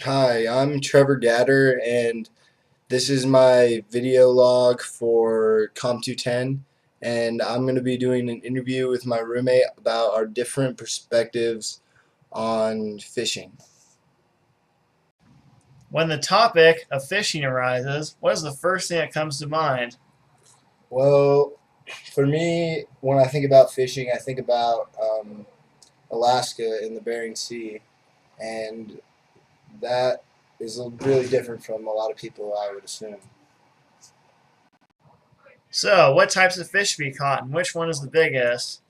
Hi, I'm Trevor Gatter, and this is my video log for Comp210, and I'm going to be doing an interview with my roommate about our different perspectives on fishing. When the topic of fishing arises, what is the first thing that comes to mind? Well, for me, when I think about fishing, I think about Alaska in the Bering Sea, and that is really different from a lot of people, I would assume. So, what types of fish have you caught, and which one is the biggest?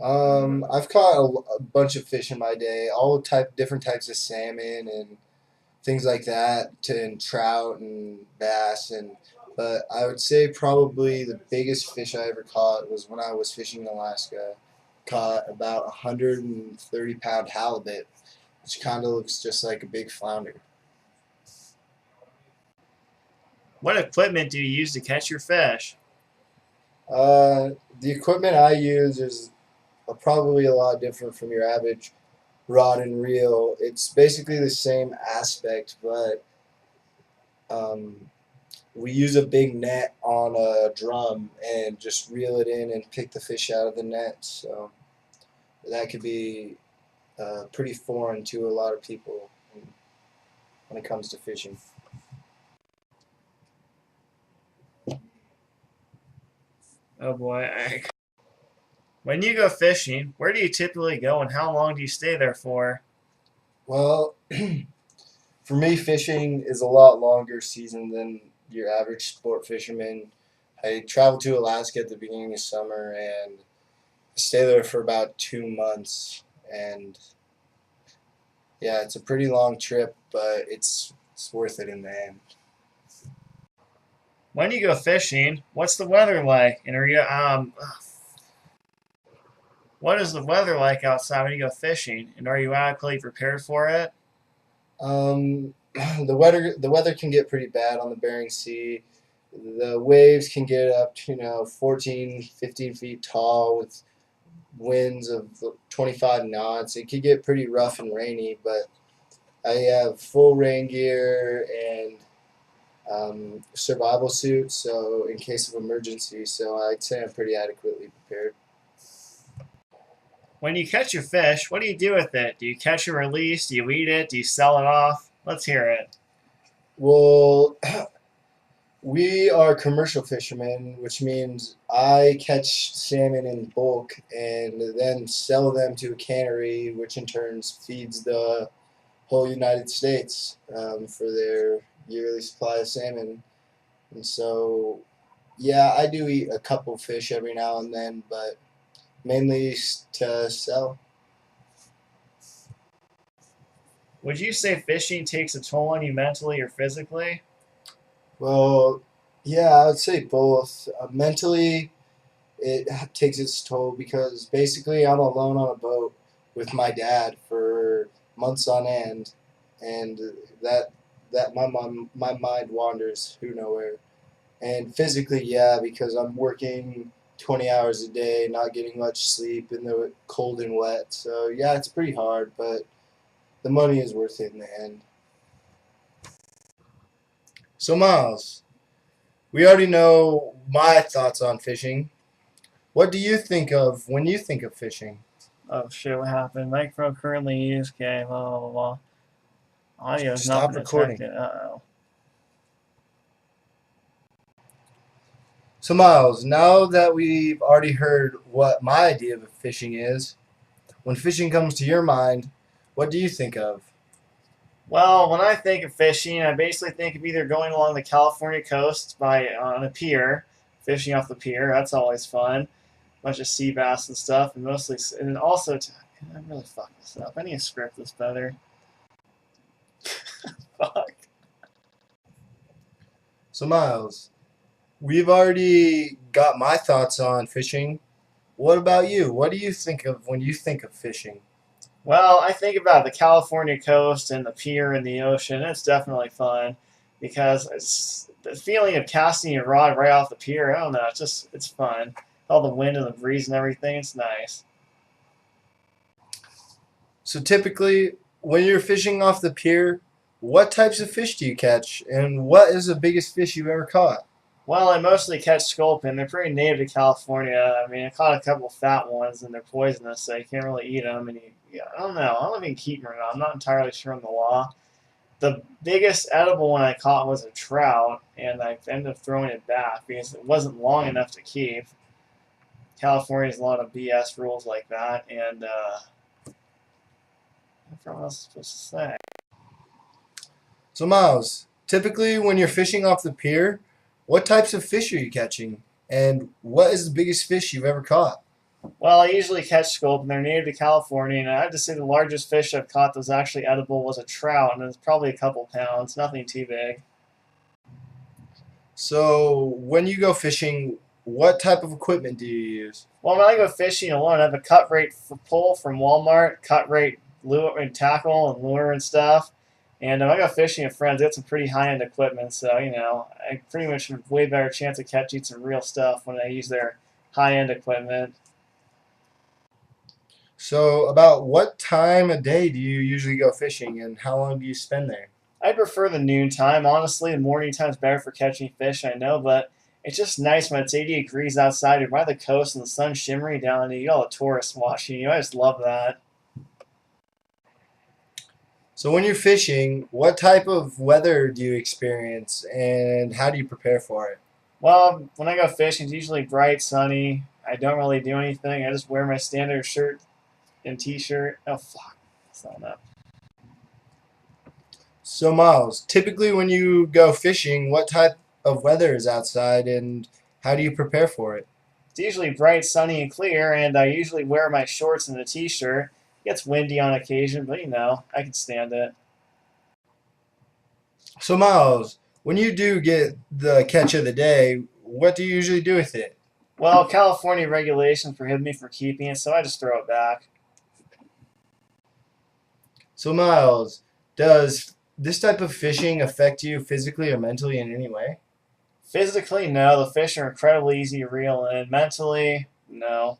I've caught a bunch of fish in my day, different types of salmon and things like that, and trout and bass, and but I would say probably the biggest fish I ever caught was when I was fishing in Alaska. Caught about 130-pound halibut, which kind of looks just like a big flounder. What equipment do you use to catch your fish? Uh, the equipment I use is probably a lot different from your average rod and reel. It's basically the same aspect, but um, we use a big net on a drum and just reel it in and pick the fish out of the net. So that could be pretty foreign to a lot of people when it comes to fishing. Oh boy. When you go fishing, where do you typically go and how long do you stay there for? Well, for me, fishing is a lot longer season than your average sport fisherman. I traveled to Alaska at the beginning of summer and stay there for about 2 months. And yeah, it's a pretty long trip, but it's worth it in the end. When you go fishing, what's the weather like? And what is the weather like outside when you go fishing? And are you adequately prepared for it? The weather can get pretty bad on the Bering Sea. The waves can get up to 14, 15 feet tall with winds of 25 knots. It could get pretty rough and rainy, but I have full rain gear and survival suit, so in case of emergency, so I'd say I'm pretty adequately prepared. When you catch your fish, what do you do with it? Do you catch and release? Do you eat it? Do you sell it off? Let's hear it. Well, we are commercial fishermen, which means I catch salmon in bulk and then sell them to a cannery, which in turn feeds the whole United States for their yearly supply of salmon. And so, yeah, I do eat a couple fish every now and then, but mainly to sell. Would you say fishing takes a toll on you mentally or physically? Well, yeah, I would say both. Mentally, it takes its toll because basically I'm alone on a boat with my dad for months on end, and that my mind wanders who nowhere. And physically, yeah, because I'm working 20 hours a day, not getting much sleep in the cold and wet. So yeah, it's pretty hard, but the money is worth it in the end. So Miles, we already know my thoughts on fishing. What do you think of when you think of fishing? Oh shit, what happened? Microphone currently used. Okay, blah blah blah. Audio has not been Stop recording. detected. Uh oh. So, Miles, now that we've already heard what my idea of fishing is, when fishing comes to your mind, what do you think of? Well, when I think of fishing, I basically think of either going along the California coast by on a pier, fishing off the pier. That's always fun. Bunch of sea bass and stuff, and mostly, and also, I really fucked this up. I need to script this better. Fuck. So, Miles, we've already got my thoughts on fishing. What about you? What do you think of when you think of fishing? Well, I think about the California coast and the pier and the ocean. It's definitely fun because it's the feeling of casting your rod right off the pier. I don't know. It's fun. All the wind and the breeze and everything. It's nice. So, typically, when you're fishing off the pier, what types of fish do you catch, and what is the biggest fish you've ever caught? Well, I mostly catch sculpin. They're pretty native to California. I mean, I caught a couple fat ones, and they're poisonous, so you can't really eat them. And yeah, I don't know. I don't know if you can keep them or not. I'm not entirely sure on the law. The biggest edible one I caught was a trout, and I ended up throwing it back because it wasn't long enough to keep. California has a lot of BS rules like that, and what else am I supposed to say? So, Miles, typically when you're fishing off the pier, what types of fish are you catching, and what is the biggest fish you've ever caught? Well, I usually catch sculpin. They're native to California, and I have to say the largest fish I've caught that was actually edible was a trout, and it was probably a couple pounds, nothing too big. So, when you go fishing, what type of equipment do you use? Well, when I go fishing alone, I have a cut rate pole from Walmart, cut rate lure and tackle and lure and stuff. And when I go fishing with friends, it's some pretty high end equipment, so I pretty much have a way better chance of catching some real stuff when I use their high end equipment. So, about what time of day do you usually go fishing, and how long do you spend there? I prefer the noon time. Honestly, the morning time is better for catching fish, I know, but it's just nice when it's 80 degrees outside. You're by the coast and the sun's shimmering down, and you get all the tourists watching you. I just love that. So, when you're fishing, what type of weather do you experience, and how do you prepare for it? Well, when I go fishing, it's usually bright, sunny. I don't really do anything. I just wear my standard shirt and t-shirt. Oh, fuck. That's not enough. So, Miles, typically when you go fishing, what type of weather is outside, and how do you prepare for it? It's usually bright, sunny, and clear, and I usually wear my shorts and a t-shirt. It gets windy on occasion, but I can stand it. So, Miles, when you do get the catch of the day, what do you usually do with it? Well, California regulations prohibit me from keeping it, so I just throw it back. So, Miles, does this type of fishing affect you physically or mentally in any way? Physically, no. The fish are incredibly easy to reel in. Mentally, no.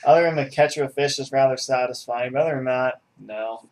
Other than the catch of a fish is rather satisfying, but other than that, no.